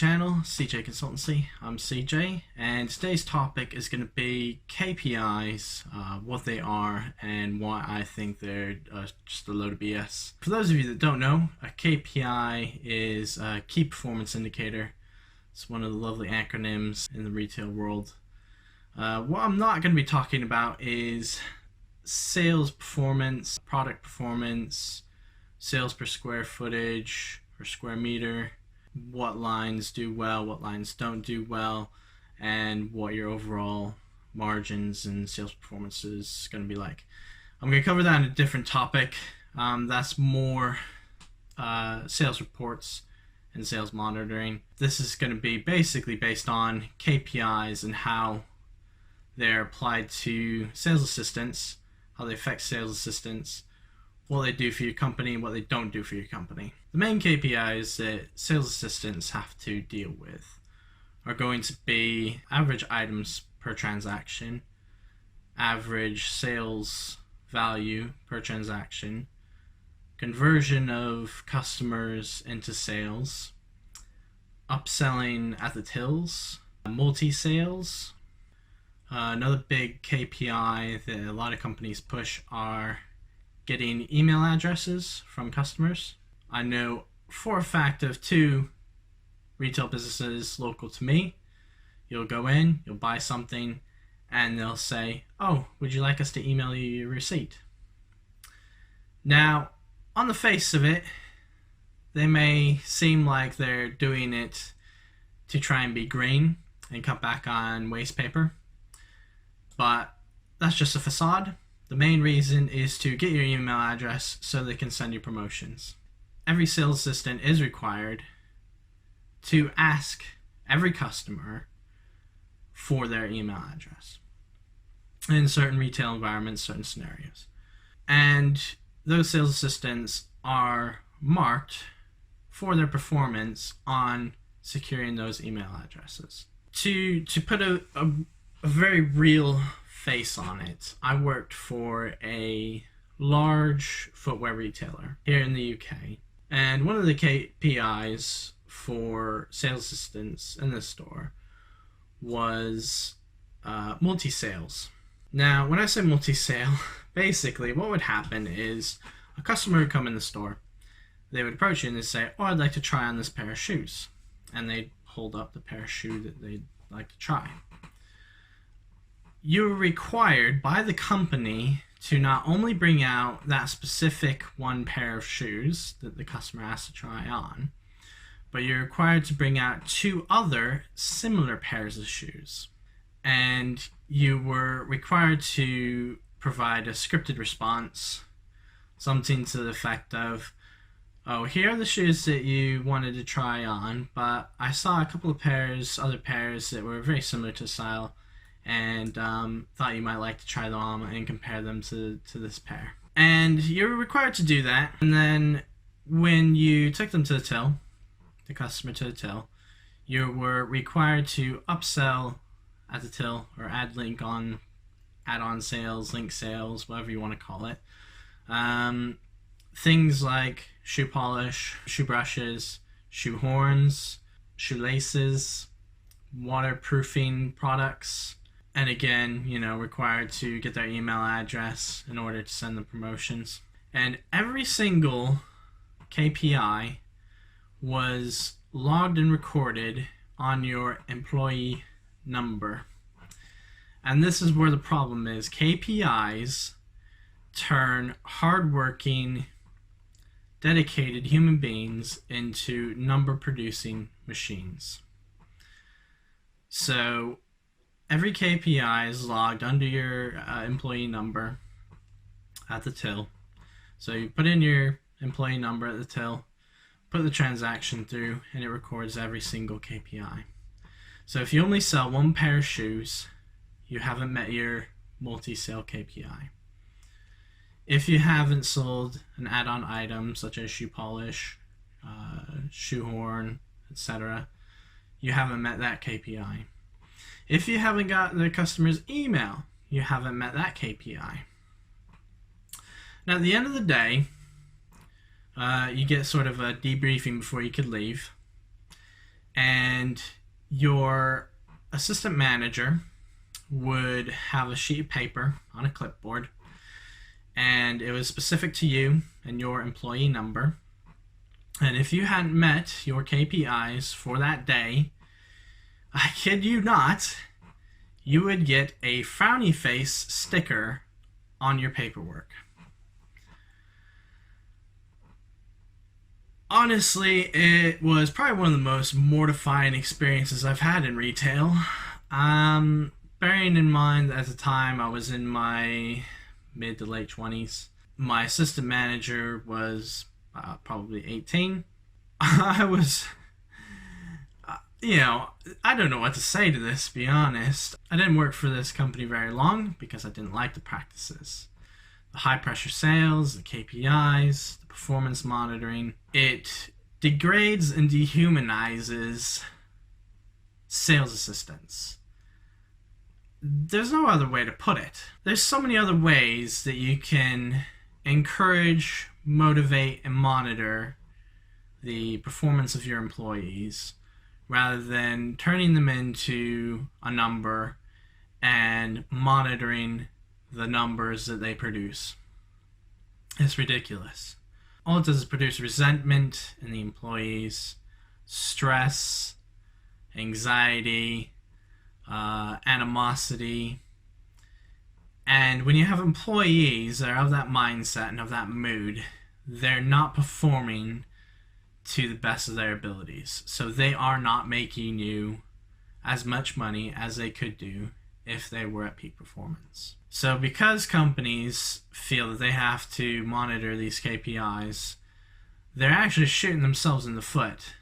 channel, CJ Consultancy. I'm CJ, and today's topic is going to be KPIs, what they are, and why I think they're just a load of BS. For those of you that don't know, a KPI is a Key Performance Indicator. It's one of the lovely acronyms in the retail world. What I'm not going to be talking about is sales performance, product performance, sales per square footage or square meter, what lines do well, what lines don't do well, and what your overall margins and sales performance is going to be like. I'm going to cover that in a different topic. That's more sales reports and sales monitoring. This is going to be basically based on KPIs and how they're applied to sales assistants, how they affect sales assistants, what they do for your company, and what they don't do for your company. The main KPIs that sales assistants have to deal with are going to be average items per transaction, average sales value per transaction, conversion of customers into sales, upselling at the tills, multi-sales. Another big KPI that a lot of companies push are getting email addresses from customers. I know for a fact of 2 retail businesses local to me. You'll go in, you'll buy something, and they'll say, "Oh, would you like us to email you your receipt?" Now, on the face of it, they may seem like they're doing it to try and be green and cut back on waste paper, but that's just a facade. The main reason is to get your email address so they can send you promotions. Every sales assistant is required to ask every customer for their email address in certain retail environments, certain scenarios. And those sales assistants are marked for their performance on securing those email addresses. To put a very real face on it, I worked for a large footwear retailer here in the UK, and one of the KPIs for sales assistants in the store was multi-sales. Now, when I say multi-sale, basically what would happen is a customer would come in the store, they would approach you and they'd say, "Oh, I'd like to try on this pair of shoes," and they'd hold up the pair of shoe that they'd like to try. You're required by the company to not only bring out that specific one pair of shoes that the customer has to try on, but you're required to bring out 2 other similar pairs of shoes. And you were required to provide a scripted response, something to the effect of, "Oh, here are the shoes that you wanted to try on, but I saw a couple of other pairs that were very similar to style, and thought you might like to try them on and compare them to this pair." And you're required to do that. And then when you took them to the till, the customer to the till, you were required to upsell at the till or add-on sales, link sales, whatever you want to call it. Things like shoe polish, shoe brushes, shoe horns, shoelaces, waterproofing products, and again, required to get their email address in order to send the promotions. And every single KPI was logged and recorded on your employee number. And this is where the problem is. KPIs turn hardworking, dedicated human beings into number-producing machines. So every KPI is logged under your employee number at the till. So you put in your employee number at the till, put the transaction through, and it records every single KPI. So if you only sell 1 pair of shoes, you haven't met your multi-sale KPI. If you haven't sold an add-on item such as shoe polish, shoe horn, etc., you haven't met that KPI. If you haven't got the customer's email, you haven't met that KPI. Now, at the end of the day, you get sort of a debriefing before you could leave. and your assistant manager would have a sheet of paper on a clipboard, and it was specific to you and your employee number. And if you hadn't met your KPIs for that day, I kid you not, you would get a frowny face sticker on your paperwork. Honestly, it was probably one of the most mortifying experiences I've had in retail. Bearing in mind that at the time I was in my mid to late 20s. My assistant manager was probably 18. I was, I don't know what to say to this, to be honest. I didn't work for this company very long because I didn't like the practices. The high pressure sales, the KPIs, the performance monitoring. It degrades and dehumanizes sales assistants. There's no other way to put it. There's so many other ways that you can encourage, motivate, and monitor the performance of your employees rather than turning them into a number and monitoring the numbers that they produce. It's ridiculous. All it does is produce resentment in the employees, stress, anxiety, animosity. And when you have employees that are of that mindset and of that mood, they're not performing to the best of their abilities. So they are not making you as much money as they could do if they were at peak performance. So because companies feel that they have to monitor these KPIs, they're actually shooting themselves in the foot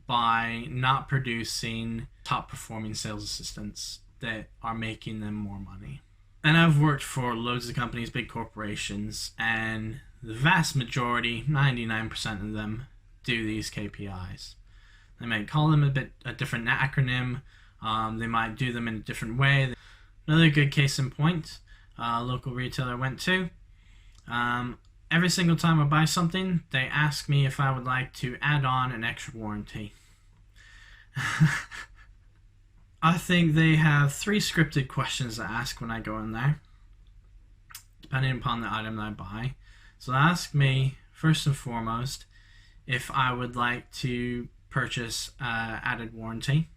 by not producing top performing sales assistants that are making them more money. And I've worked for loads of companies, big corporations, and the vast majority, 99% of them, do these KPIs. They might call them a different acronym. They might do them in a different way. Another good case in point, a local retailer I went to. Every single time I buy something, they ask me if I would like to add on an extra warranty. I think they have 3 scripted questions to ask when I go in there, depending upon the item that I buy. So they ask me, first and foremost, if I would like to purchase added warranty.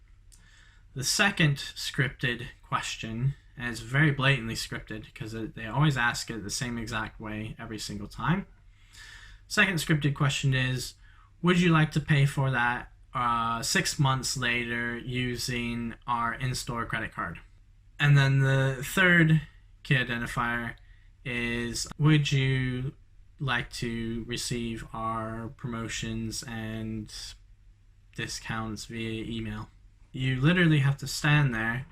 The second scripted question, and it's very blatantly scripted because they always ask it the same exact way every single time. Second scripted question is, would you like to pay for that 6 months later using our in-store credit card? And then the third key identifier is, would you like to receive our promotions and discounts via email? You literally have to stand there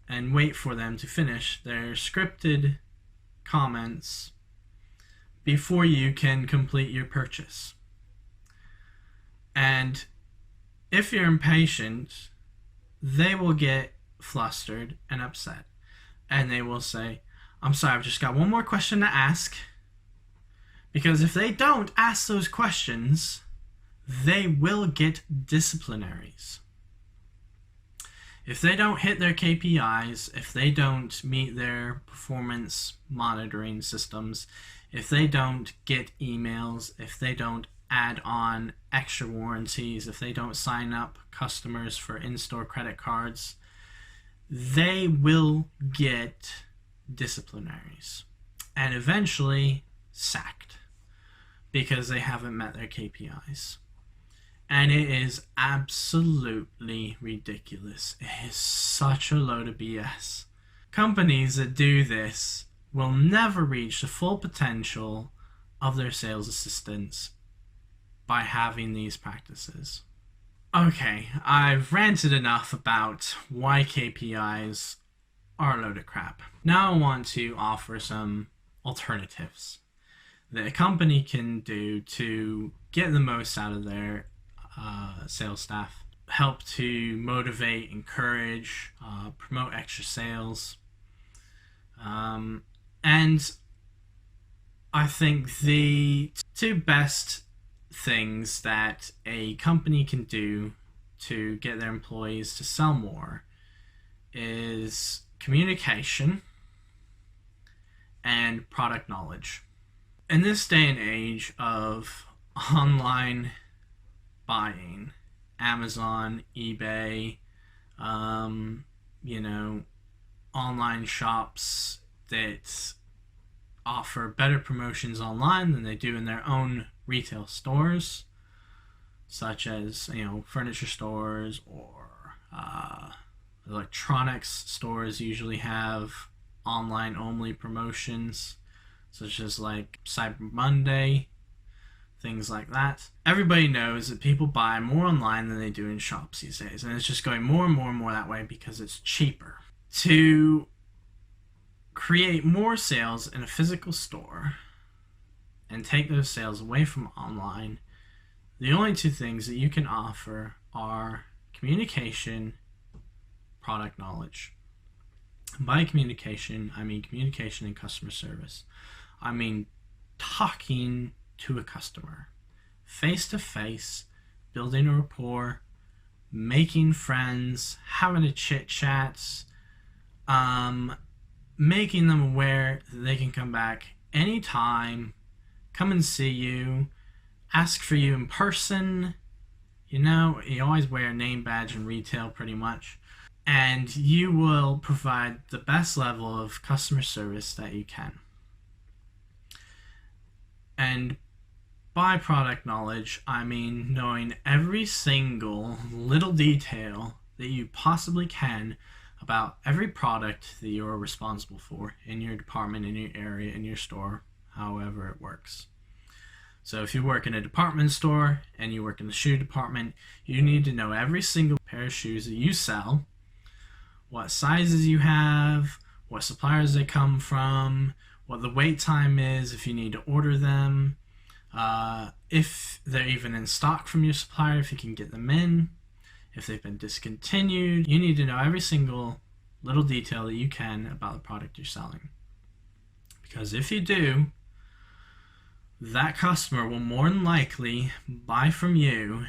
and wait for them to finish their scripted comments before you can complete your purchase. And if you're impatient, they will get flustered and upset. And they will say, I'm sorry, I've just got one more question to ask. Because if they don't ask those questions, they will get disciplinaries. If they don't hit their KPIs, if they don't meet their performance monitoring systems, if they don't get emails, if they don't add on extra warranties, if they don't sign up customers for in-store credit cards, they will get disciplinaries and eventually sacked because they haven't met their KPIs. And it is absolutely ridiculous. It is such a load of BS. Companies that do this will never reach the full potential of their sales assistants by having these practices. Okay, I've ranted enough about why KPIs are a load of crap. Now I want to offer some alternatives that a company can do to get the most out of their sales staff, help to motivate, encourage, promote extra sales. And I think the 2 best things that a company can do to get their employees to sell more is communication and product knowledge. In this day and age of online buying, Amazon, eBay, online shops that offer better promotions online than they do in their own retail stores, such as furniture stores or electronics stores usually have online only promotions, such as like Cyber Monday, things like that. Everybody knows that people buy more online than they do in shops these days, and it's just going more and more and more that way because it's cheaper. To create more sales in a physical store and take those sales away from online, the only two things that you can offer are communication, product knowledge. By communication, I mean communication and customer service. I mean talking to a customer face to face, building a rapport, making friends, having a chit chat, making them aware that they can come back anytime, come and see you, ask for you in person. You always wear a name badge in retail pretty much, and you will provide the best level of customer service that you can. And by product knowledge, I mean knowing every single little detail that you possibly can about every product that you're responsible for in your department, in your area, in your store, however it works. So if you work in a department store and you work in the shoe department, you need to know every single pair of shoes that you sell, what sizes you have, what suppliers they come from, what the wait time is if you need to order them, if they're even in stock from your supplier, if you can get them in, if they've been discontinued. You need to know every single little detail that you can about the product you're selling. Because if you do, that customer will more than likely buy from you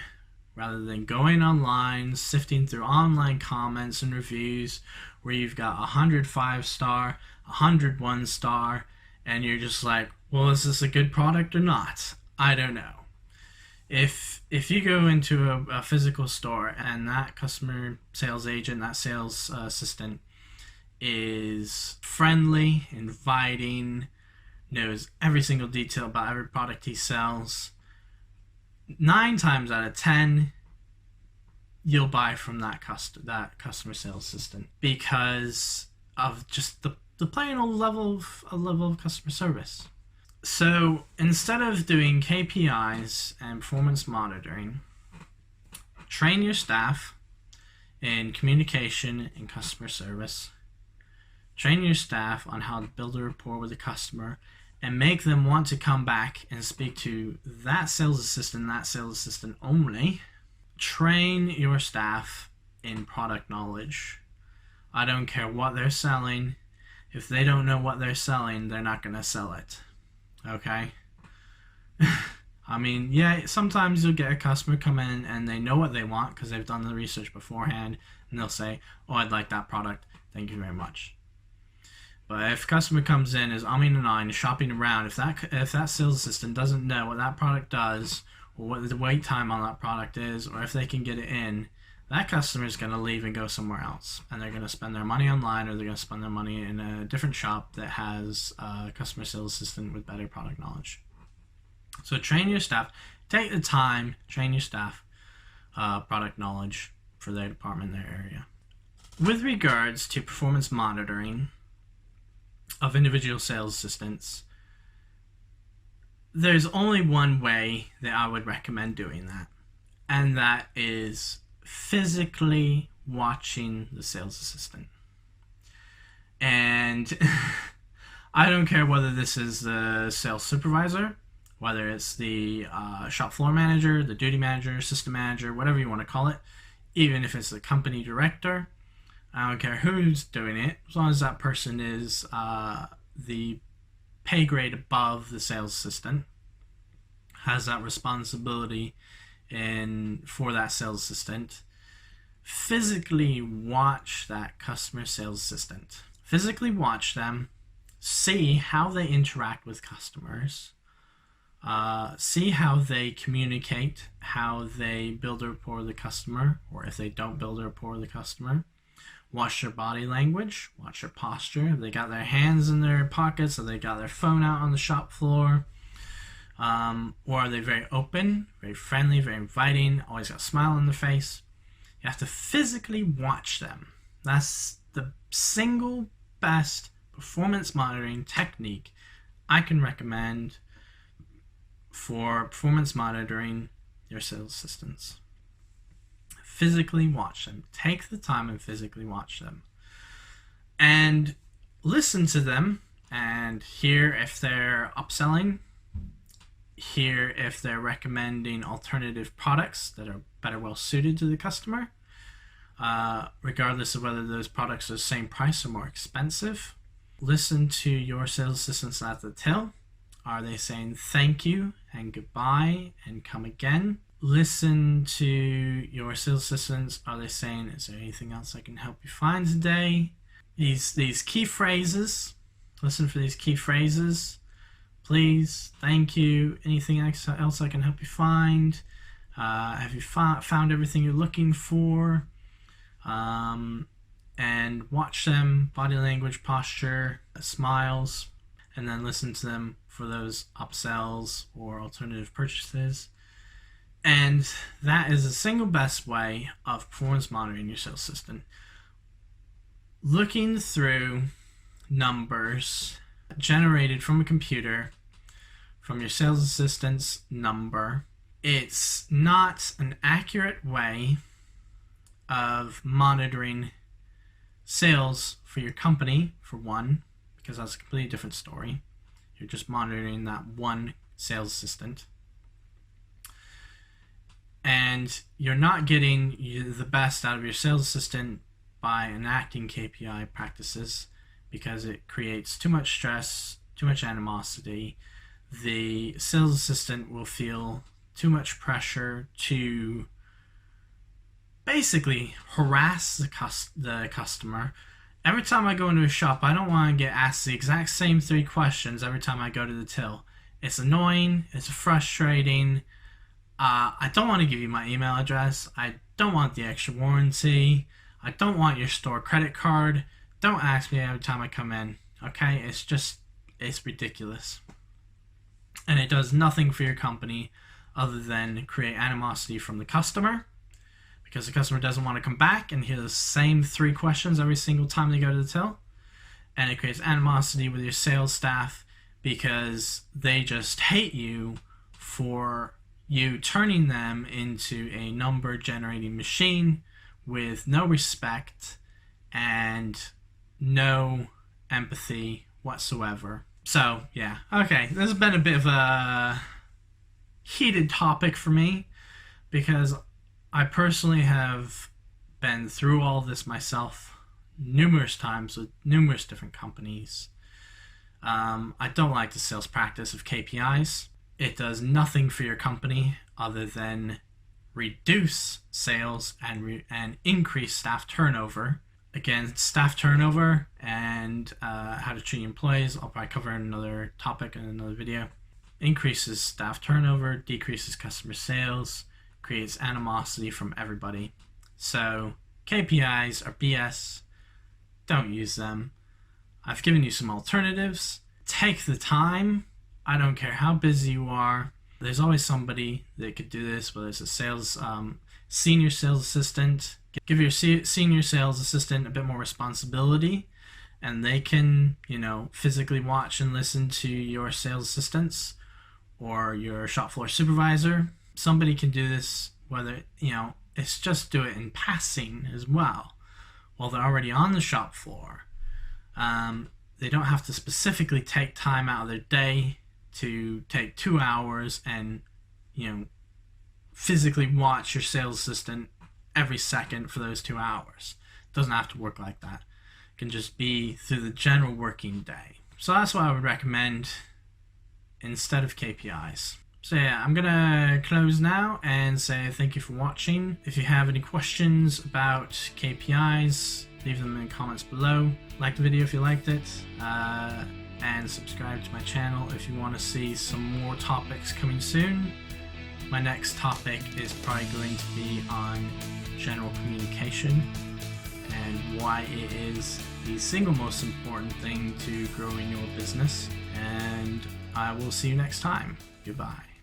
rather than going online, sifting through online comments and reviews where you've got 100 5-star, 100 1-star, and you're just like, well, is this a good product or not? I don't know. If you go into a physical store and that customer sales agent, that sales assistant is friendly, inviting, knows every single detail about every product he sells, 9 times out of 10, you'll buy from that customer sales assistant because of just the plain old level of customer service. So instead of doing KPIs and performance monitoring, train your staff in communication and customer service. Train your staff on how to build a rapport with the customer and make them want to come back and speak to that sales assistant only. Train your staff in product knowledge. I don't care what they're selling. If they don't know what they're selling, they're not going to sell it. Okay? I mean, yeah, sometimes you'll get a customer come in and they know what they want because they've done the research beforehand, and they'll say, oh, I'd like that product. Thank you very much. But if a customer comes in, is umming and ahhing, shopping around, if that sales assistant doesn't know what that product does, or what the wait time on that product is, or if they can get it in, that customer is going to leave and go somewhere else. And they're going to spend their money online, or they're going to spend their money in a different shop that has a customer sales assistant with better product knowledge. So train your staff. Take the time, train your staff product knowledge for their department, their area. With regards to performance monitoring of individual sales assistants, there's only one way that I would recommend doing that, and that is physically watching the sales assistant. And I don't care whether this is the sales supervisor, whether it's the shop floor manager, the duty manager, system manager, whatever you want to call it, even if it's the company director. I don't care who's doing it, as long as that person is the pay grade above the sales assistant, has that responsibility for that sales assistant. physically watch that customer sales assistant. Physically watch them, see how they interact with customers, see how they communicate, how they build a rapport with the customer, or if they don't build a rapport with the customer. Watch their body language, watch their posture. Have they got their hands in their pockets? Have they got their phone out on the shop floor? Or are they very open, very friendly, very inviting, always got a smile on their face? You have to physically watch them. That's the single best performance monitoring technique I can recommend for performance monitoring your sales assistants. Physically watch them. Take the time and physically watch them. And listen to them and hear if they're upselling, hear if they're recommending alternative products that are better well suited to the customer, regardless of whether those products are the same price or more expensive. Listen to your sales assistants at the till. Are they saying thank you and goodbye and come again? Listen to your sales assistants. Are they saying, is there anything else I can help you find today? These key phrases. Listen for these key phrases. Please, thank you, anything else I can help you find? Have you found everything you're looking for? And watch them, body language, posture, smiles, and then listen to them for those upsells or alternative purchases. And that is the single best way of performance monitoring your sales assistant. Looking through numbers generated from a computer, from your sales assistant's number, it's not an accurate way of monitoring sales for your company, for one, because that's a completely different story. You're just monitoring that one sales assistant. And you're not getting the best out of your sales assistant by enacting KPI practices, because it creates too much stress, too much animosity. The sales assistant will feel too much pressure to basically harass the customer. Every time I go into a shop, I don't want to get asked the exact same 3 questions every time I go to the till. It's annoying, it's frustrating. I don't want to give you my email address. I don't want the extra warranty. I don't want your store credit card. Don't ask me every time I come in. Okay? It's ridiculous. And it does nothing for your company other than create animosity from the customer, because the customer doesn't want to come back and hear the same 3 questions every single time they go to the till. And it creates animosity with your sales staff because they just hate you for you turning them into a number generating machine with no respect and no empathy whatsoever. So yeah, okay, this has been a bit of a heated topic for me, because I personally have been through all this myself numerous times with numerous different companies. I don't like the sales practice of KPIs. It does nothing for your company other than reduce sales and increase staff turnover. Again, staff turnover and how to treat employees, I'll probably cover in another topic in another video. Increases staff turnover, decreases customer sales, creates animosity from everybody. So KPIs are BS. Don't use them. I've given you some alternatives. Take the time. I don't care how busy you are. There's always somebody that could do this, whether it's a senior sales assistant. Give your senior sales assistant a bit more responsibility, and they can, physically watch and listen to your sales assistants or your shop floor supervisor. Somebody can do this, whether, it's just do it in passing as well while they're already on the shop floor. They don't have to specifically take time out of their day to take 2 hours and, physically watch your sales assistant every second for those 2 hours. It doesn't have to work like that. It can just be through the general working day. So that's what I would recommend instead of KPIs. So yeah, I'm gonna close now and say thank you for watching. If you have any questions about KPIs, leave them in the comments below. Like the video if you liked it, and subscribe to my channel if you want to see some more topics coming soon. My next topic is probably going to be on general communication and why it is the single most important thing to growing your business. And I will see you next time. Goodbye.